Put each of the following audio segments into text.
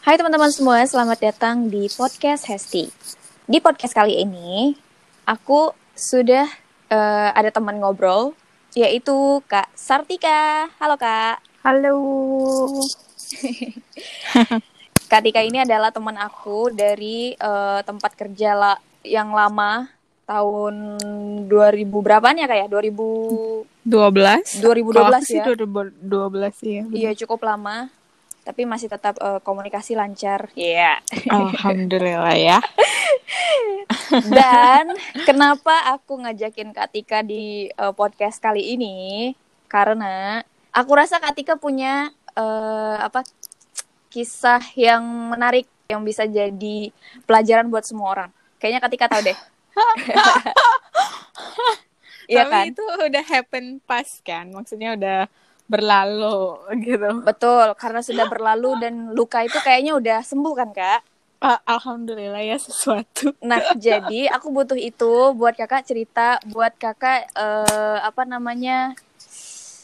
Hai teman-teman semua, selamat datang di podcast Hesti. Di podcast kali ini, aku sudah ada teman ngobrol, yaitu Kak Sartika. Halo Kak. Halo. Kak Tika ini adalah teman aku dari tempat kerja yang lama, tahun 2000 berapaan ya Kak ya? 12. 2012 Kalau aku sih ya? 2012 ya. Iya, cukup lama. Tapi masih tetap komunikasi lancar. Iya. Alhamdulillah ya. Dan kenapa aku ngajakin Kak Tika di podcast kali ini? Karena aku rasa Kak Tika punya kisah yang menarik yang bisa jadi pelajaran buat semua orang. Kayaknya Kak Tika tahu deh. Iya Tapi kan? itu udah happen pas kan, maksudnya udah berlalu gitu. Betul, karena sudah berlalu dan luka itu kayaknya udah sembuh kan Kak? Alhamdulillah ya sesuatu. Nah, jadi aku butuh itu buat kakak cerita, buat kakak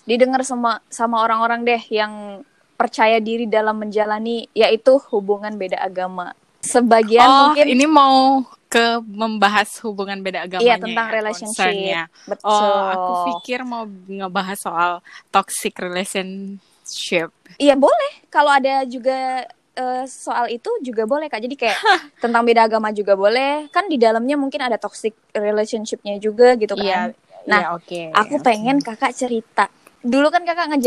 didengar sama orang-orang deh yang percaya diri dalam menjalani yaitu hubungan beda agama. Sebagian mungkin ini mau membahas hubungan beda agamanya. Iya, tentang relationship. Betul. Aku pikir mau ngebahas soal toxic relationship. Iya, boleh. Kalau ada juga soal itu juga boleh Kak. Jadi kayak tentang beda agama juga boleh. Kan di dalamnya mungkin ada toxic relationship-nya juga gitu kan. Nah, aku pengen kakak cerita. Dulu kan kakak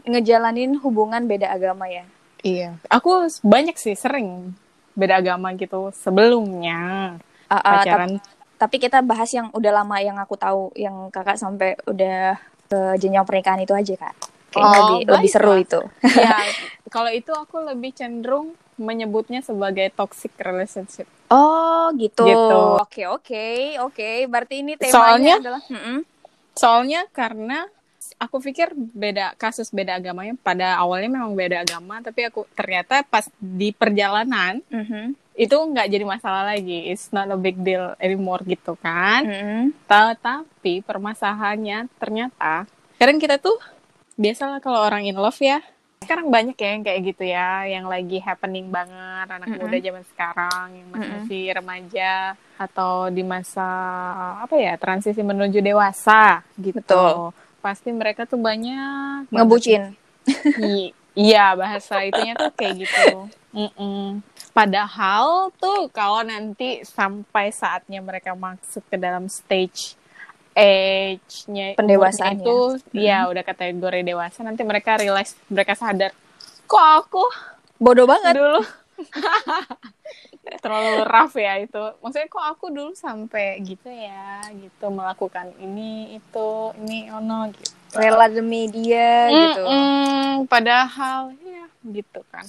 ngejalanin hubungan beda agama ya. Iya, aku banyak sih sering beda agama gitu sebelumnya pacaran. Tapi kita bahas yang udah lama yang aku tahu, yang kakak sampai udah ke jenjang pernikahan itu aja Kak. Kayaknya lebih seru itu. Ya, kalau itu aku lebih cenderung menyebutnya sebagai toxic relationship. Oh gitu. Oke. Berarti ini temanya adalah. Soalnya karena aku pikir kasus beda agamanya pada awalnya memang beda agama, tapi aku ternyata pas di perjalanan itu nggak jadi masalah lagi, it's not a big deal anymore gitu kan. Tapi permasalahannya ternyata kadang kita tuh biasalah kalau orang in love ya, sekarang banyak ya yang kayak gitu ya, yang lagi happening banget anak muda zaman sekarang yang masih remaja atau di masa transisi menuju dewasa gitu. Betul. Pasti mereka tuh banyak ngebucin. Iya, bahasa itunya tuh kayak gitu. Padahal tuh kalau nanti sampai saatnya mereka masuk ke dalam stage age-nya pendewasaan itu ya udah kategori dewasa, nanti mereka realize, mereka sadar, kok aku bodoh banget dulu. Terlalu rough ya itu. Maksudnya kok aku dulu sampai gitu ya, gitu melakukan ini gitu. Rela demi dia gitu. Padahal ya gitu kan.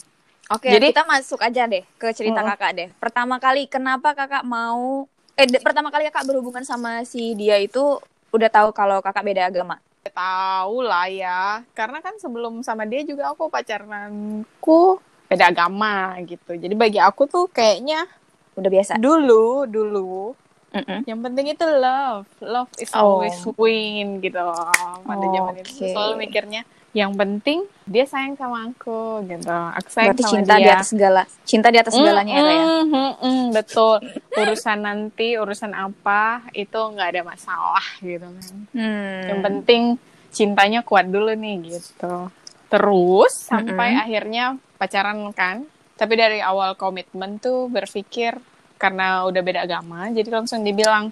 Oke, jadi kita masuk aja deh ke cerita kakak deh. Pertama kali kenapa kakak mau pertama kali kakak berhubungan sama si dia itu udah tahu kalau kakak beda agama? Tahu lah ya, karena kan sebelum sama dia juga aku pacaranku beda agama gitu. Jadi bagi aku tuh kayaknya udah biasa. Dulu. Yang penting itu love is always win gitu. Pada zaman itu selalu mikirnya yang penting dia sayang sama aku gitu. Aku sayang berarti sama cinta dia. Cinta di atas segalanya ya. Betul. Urusan apa itu nggak ada masalah gitu kan. Yang penting cintanya kuat dulu nih gitu. Terus sampai akhirnya pacaran kan. Tapi dari awal komitmen tuh berpikir karena udah beda agama, jadi langsung dibilang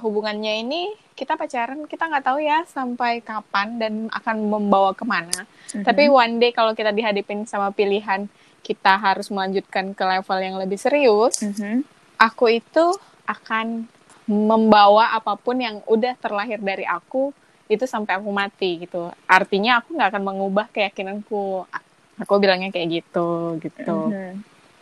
hubungannya ini kita pacaran, kita nggak tahu ya sampai kapan dan akan membawa kemana. Tapi one day kalau kita dihadapin sama pilihan kita harus melanjutkan ke level yang lebih serius, aku itu akan membawa apapun yang udah terlahir dari aku itu sampai aku mati gitu. Artinya aku nggak akan mengubah keyakinanku. Aku bilangnya kayak gitu.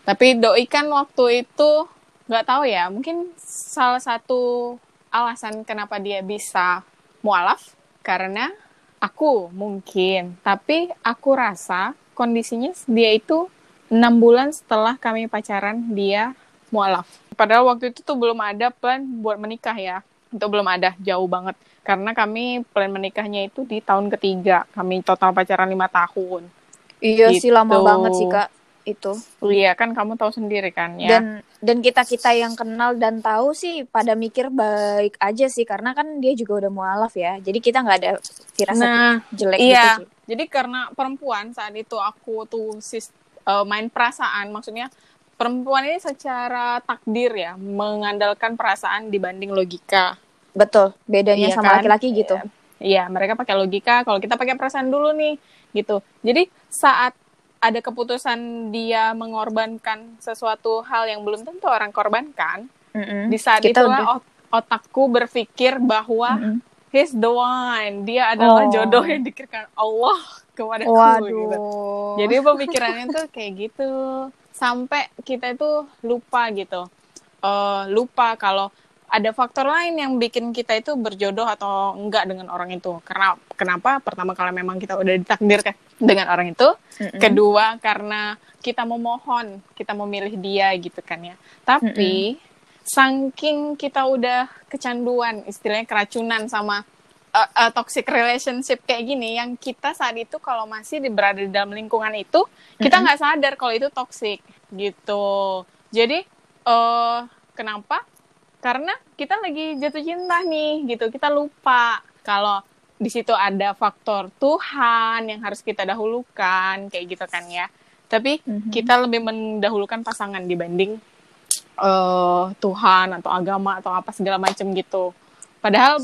Tapi doi kan waktu itu nggak tahu ya, mungkin salah satu alasan kenapa dia bisa mualaf karena aku mungkin. Tapi aku rasa kondisinya dia itu 6 bulan setelah kami pacaran dia mualaf. Padahal waktu itu tuh belum ada plan buat menikah ya. Itu belum ada, jauh banget. Karena kami plan menikahnya itu di tahun ketiga. Kami total pacaran 5 tahun. Iya gitu. Sih lama banget sih Kak. itu. Iya kan kamu tahu sendiri kan ya. Dan kita yang kenal dan tahu sih pada mikir baik aja sih, karena kan dia juga udah mualaf ya. Jadi kita nggak ada firasat jelek gitu sih. Jadi karena perempuan saat itu aku tuh main perasaan, maksudnya perempuan ini secara takdir ya mengandalkan perasaan dibanding logika. Betul, bedanya sama laki-laki gitu. Iya, mereka pakai logika, kalau kita pakai perasaan dulu nih, gitu. Jadi saat ada keputusan dia mengorbankan sesuatu hal yang belum tentu orang korbankan, di saat itulah otakku berpikir bahwa he's the one, dia adalah jodoh yang dikirimkan Allah kepadaku. Gitu. Jadi pemikirannya tuh kayak gitu, sampai kita itu lupa gitu, lupa kalau ada faktor lain yang bikin kita itu berjodoh atau enggak dengan orang itu. Karena kenapa? Pertama, kalau memang kita udah ditakdirkan dengan orang itu. Kedua, karena kita memohon, kita memilih dia gitu kan ya. Tapi saking kita udah kecanduan, istilahnya keracunan sama toxic relationship kayak gini, yang kita saat itu kalau masih berada di dalam lingkungan itu, kita nggak sadar kalau itu toxic gitu. Jadi kenapa? Karena kita lagi jatuh cinta nih, gitu. Kita lupa kalau di situ ada faktor Tuhan yang harus kita dahulukan, kayak gitu kan ya. Tapi kita lebih mendahulukan pasangan dibanding Tuhan atau agama atau apa segala macam gitu. Padahal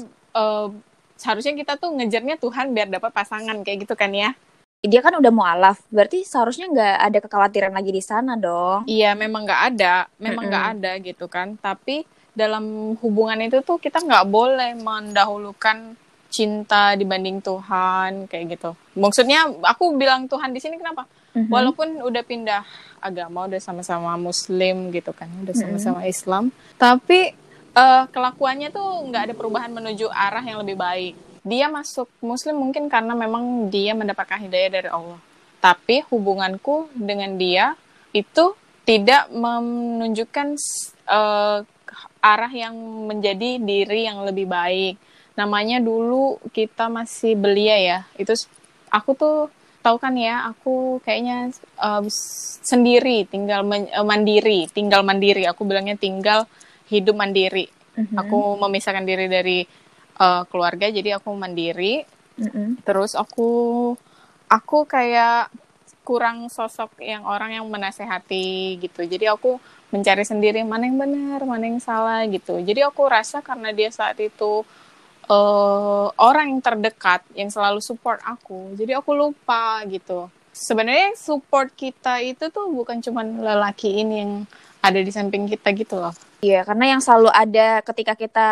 seharusnya kita tuh ngejarnya Tuhan biar dapat pasangan, kayak gitu kan ya. Dia kan udah mualaf, berarti seharusnya nggak ada kekhawatiran lagi di sana dong. Iya, memang nggak ada gitu kan. Tapi dalam hubungan itu tuh kita nggak boleh mendahulukan cinta dibanding Tuhan, kayak gitu. Maksudnya aku bilang Tuhan di sini kenapa? Walaupun udah pindah agama, udah sama-sama Muslim gitu kan, udah sama-sama Islam, tapi kelakuannya tuh nggak ada perubahan menuju arah yang lebih baik. Dia masuk Muslim mungkin karena memang dia mendapatkan hidayah dari Allah. Tapi hubunganku dengan dia itu tidak menunjukkan arah yang menjadi diri yang lebih baik. Namanya dulu kita masih belia ya. Itu aku tuh tahu kan ya, aku kayaknya sendiri, tinggal mandiri. Aku bilangnya tinggal hidup mandiri. Aku memisahkan diri dari keluarga, jadi aku mandiri. Terus aku kayak kurang sosok yang orang yang menasehati gitu. Jadi aku mencari sendiri mana yang benar, mana yang salah gitu. Jadi aku rasa karena dia saat itu orang yang terdekat yang selalu support aku, jadi aku lupa gitu. Sebenarnya support kita itu tuh bukan cuma lelaki ini yang ada di samping kita gitu loh. Iya, karena yang selalu ada ketika kita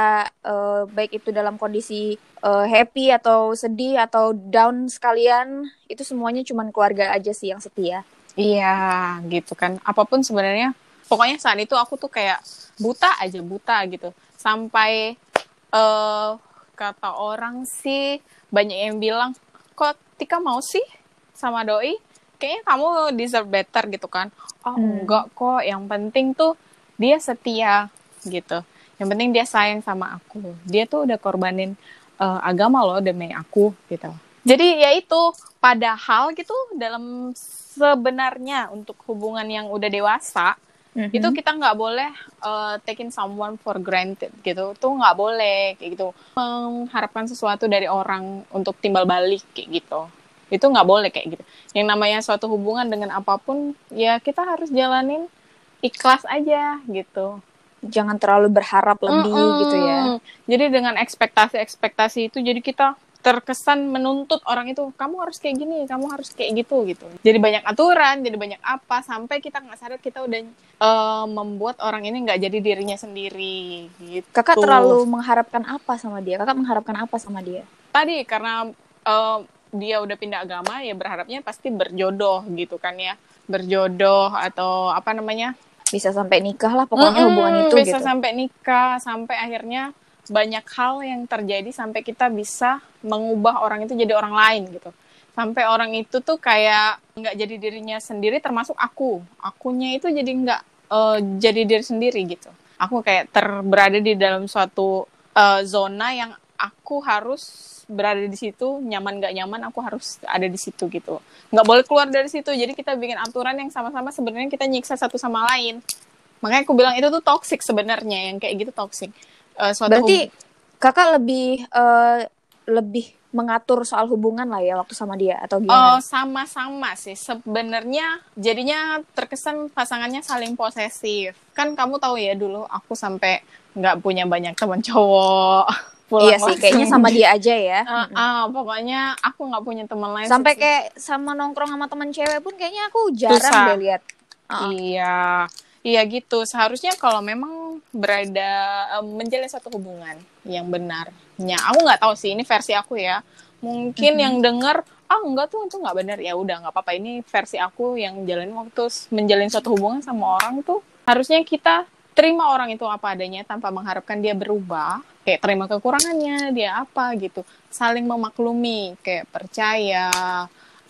baik itu dalam kondisi happy atau sedih atau down sekalian, itu semuanya cuma keluarga aja sih yang setia. Iya, gitu kan. Apapun sebenarnya, pokoknya saat itu aku tuh kayak buta gitu. Sampai kata orang sih banyak yang bilang, kok Tika mau sih sama doi? Kayaknya kamu deserve better gitu kan. Enggak kok, yang penting tuh dia setia gitu. Yang penting dia sayang sama aku. Dia tuh udah korbanin agama loh demi aku gitu. Jadi ya itu, padahal gitu dalam sebenarnya untuk hubungan yang udah dewasa, itu kita nggak boleh taking someone for granted gitu. Tuh nggak boleh kayak gitu. Mengharapkan sesuatu dari orang untuk timbal balik kayak gitu. Itu nggak boleh kayak gitu. Yang namanya suatu hubungan dengan apapun, ya kita harus jalanin ikhlas aja gitu. Jangan terlalu berharap lebih gitu ya. Jadi dengan ekspektasi itu, jadi kita terkesan menuntut orang itu, kamu harus kayak gini, kamu harus kayak gitu. Jadi banyak aturan, jadi banyak apa, sampai kita nggak sadar kita udah membuat orang ini nggak jadi dirinya sendiri. Gitu. Kakak terlalu mengharapkan apa sama dia? Kakak mengharapkan apa sama dia? Tadi karena dia udah pindah agama, ya berharapnya pasti berjodoh gitu kan ya, berjodoh atau apa namanya? Bisa sampai nikah lah pokoknya hubungan itu bisa gitu. Sampai nikah, sampai akhirnya banyak hal yang terjadi sampai kita bisa mengubah orang itu jadi orang lain gitu. Sampai orang itu tuh kayak nggak jadi dirinya sendiri, termasuk akunya itu jadi nggak jadi diri sendiri gitu. Aku kayak berada di dalam suatu zona yang aku harus berada di situ, nyaman gak nyaman aku harus ada di situ gitu. Nggak boleh keluar dari situ. Jadi kita bikin aturan yang sama-sama sebenarnya kita nyiksa satu sama lain. Makanya aku bilang itu tuh toxic sebenarnya, yang kayak gitu toxic. Berarti kakak lebih mengatur soal hubungan lah ya waktu sama dia atau gimana? Sama-sama sih sebenarnya, jadinya terkesan pasangannya saling posesif. Kan kamu tahu ya, dulu aku sampai nggak punya banyak teman cowok. Iya sih, kayaknya sama dia aja ya. Pokoknya aku nggak punya teman lain. Sampai kayak sama nongkrong sama teman cewek pun kayaknya aku jarang deh lihat. Iya gitu. Seharusnya kalau memang menjalin satu hubungan yang benarnya, aku nggak tahu sih, ini versi aku ya. Mungkin yang denger, enggak tuh itu nggak benar, ya udah nggak apa-apa. Ini versi aku yang waktu menjalin suatu hubungan sama orang tuh harusnya kita terima orang itu apa adanya tanpa mengharapkan dia berubah. Kayak terima kekurangannya dia apa gitu, saling memaklumi, kayak percaya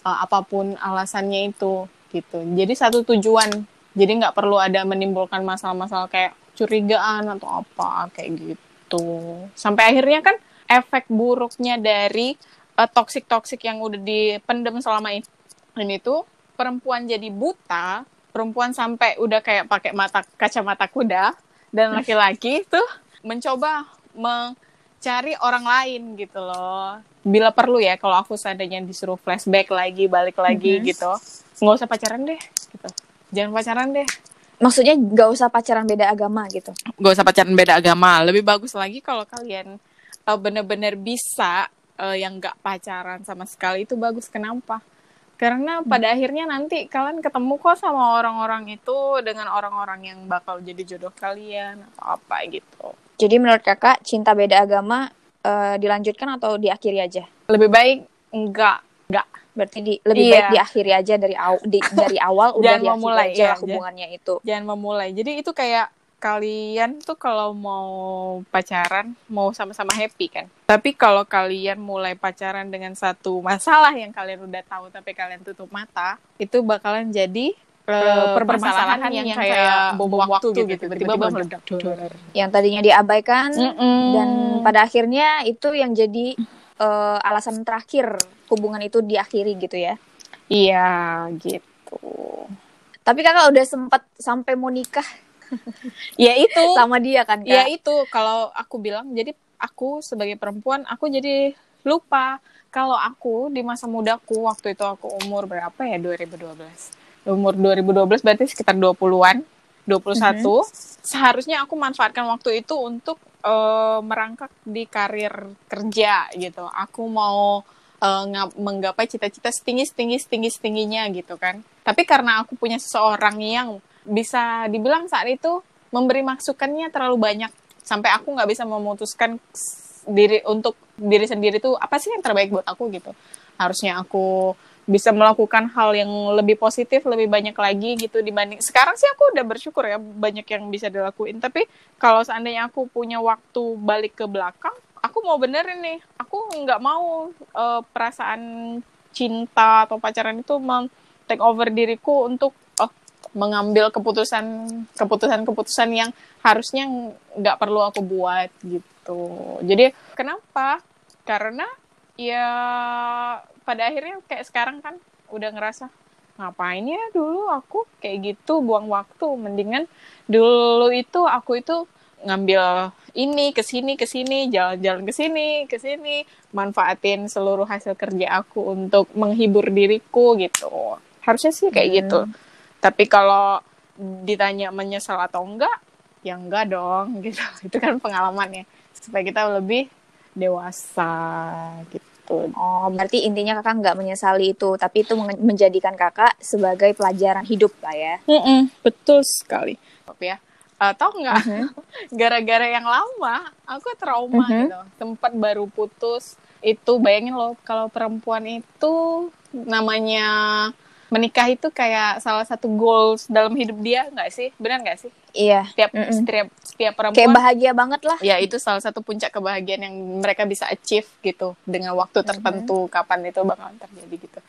apapun alasannya itu gitu. Jadi satu tujuan, jadi nggak perlu ada menimbulkan masalah-masalah kayak curigaan atau apa kayak gitu. Sampai akhirnya kan efek buruknya dari toksik yang udah dipendam selama ini tuh, perempuan jadi buta, perempuan sampai udah kayak pakai kacamata kuda, dan laki-laki tuh mencoba mencari orang lain gitu loh. Bila perlu ya, kalau aku seandainya disuruh flashback lagi, balik lagi gitu, nggak usah pacaran deh gitu. Jangan pacaran deh. Maksudnya nggak usah pacaran beda agama gitu? Nggak usah pacaran beda agama. Lebih bagus lagi kalau kalian benar-benar bisa yang nggak pacaran sama sekali, itu bagus. Kenapa? Karena pada akhirnya nanti kalian ketemu kok sama orang-orang itu, dengan orang-orang yang bakal jadi jodoh kalian atau apa gitu. Jadi menurut kakak, cinta beda agama dilanjutkan atau diakhiri aja? Lebih baik enggak. Berarti lebih baik diakhiri aja dari awal udah diakhiri memulai, aja hubungannya itu. Jangan memulai. Jadi itu kayak kalian tuh kalau mau pacaran, mau sama-sama happy kan. Tapi kalau kalian mulai pacaran dengan satu masalah yang kalian udah tahu tapi kalian tutup mata, itu bakalan jadi permasalahan yang kayak bom waktu gitu. Tiba-tiba meledak. Yang tadinya diabaikan dan pada akhirnya itu yang jadi alasan terakhir hubungan itu diakhiri gitu ya? Iya gitu. Tapi kakak udah sempat sampai mau nikah? Ya itu. Sama dia kan kak? Ya itu, kalau aku bilang, jadi aku sebagai perempuan, aku jadi lupa kalau aku di masa mudaku, waktu itu aku umur berapa ya, 2012. Umur 2012 berarti sekitar 20-an, 21. Seharusnya aku manfaatkan waktu itu untuk merangkak di karir kerja gitu. Aku mau menggapai cita-cita setinggi-tingginya gitu kan. Tapi karena aku punya seseorang yang bisa dibilang saat itu memberi masukannya terlalu banyak, sampai aku nggak bisa memutuskan untuk diri sendiri tuh apa sih yang terbaik buat aku gitu. Harusnya aku bisa melakukan hal yang lebih positif, lebih banyak lagi gitu dibanding sekarang sih. Aku udah bersyukur ya, banyak yang bisa dilakuin. Tapi kalau seandainya aku punya waktu balik ke belakang, aku mau benerin nih, aku nggak mau perasaan cinta atau pacaran itu take over diriku untuk mengambil keputusan yang harusnya nggak perlu aku buat gitu. Jadi kenapa? Karena ya pada akhirnya kayak sekarang kan udah ngerasa, ngapain ya dulu aku kayak gitu, buang waktu. Mendingan dulu itu aku itu ngambil ini kesini, jalan-jalan kesini, manfaatin seluruh hasil kerja aku untuk menghibur diriku gitu. Harusnya sih kayak gitu. Tapi kalau ditanya menyesal atau enggak, ya enggak dong gitu. Itu kan pengalamannya, supaya kita lebih dewasa gitu. Oh, berarti intinya kakak nggak menyesali itu, tapi itu menjadikan kakak sebagai pelajaran hidup lah ya. Betul sekali. Ya, tahu nggak? Gara-gara yang lama, aku trauma gitu. Tempat baru putus itu, bayangin loh, kalau perempuan itu namanya menikah itu kayak salah satu goals dalam hidup dia, nggak sih? Benar nggak sih? Iya. Setiap perempuan kayak bahagia banget lah. Ya, itu salah satu puncak kebahagiaan yang mereka bisa achieve gitu, dengan waktu tertentu kapan itu bakalan terjadi gitu.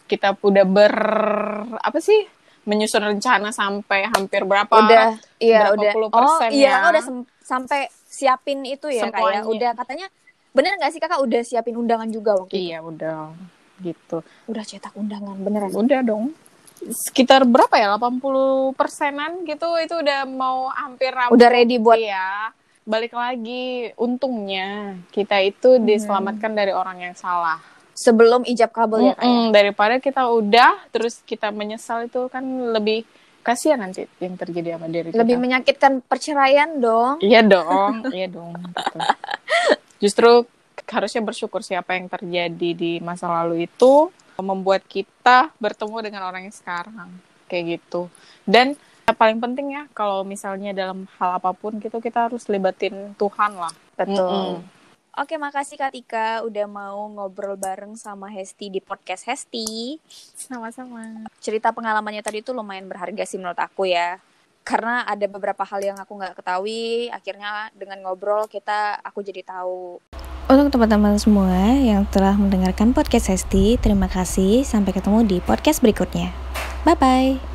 Kita udah menyusun rencana sampai hampir berapa puluh persen ya. Udah sampai siapin itu ya, kayak udah katanya Bener nggak sih kakak udah siapin undangan juga waktu itu? Iya udah gitu. Udah cetak undangan beneran? Udah dong. Sekitar berapa ya, 80%-an gitu, itu udah mau hampir rampung. Udah ready buat ya. Balik lagi, untungnya kita itu diselamatkan dari orang yang salah. Sebelum ijab kabul ya kayak. Daripada kita udah terus kita menyesal, itu kan lebih kasihan nanti yang terjadi sama diri kita. Lebih menyakitkan perceraian dong. Iya dong, iya dong. Gitu. Justru harusnya bersyukur siapa yang terjadi di masa lalu itu membuat kita bertemu dengan orang yang sekarang kayak gitu. Dan yang paling penting ya, kalau misalnya dalam hal apapun gitu, kita harus libatin Tuhan lah. Betul. Oke, makasih Kak Tika udah mau ngobrol bareng sama Hesti di podcast Hesti. Sama-sama. Cerita pengalamannya tadi tuh lumayan berharga sih menurut aku ya. Karena ada beberapa hal yang aku nggak ketahui, akhirnya dengan ngobrol aku jadi tahu. Untuk teman-teman semua yang telah mendengarkan podcast Hesti, terima kasih. Sampai ketemu di podcast berikutnya. Bye-bye.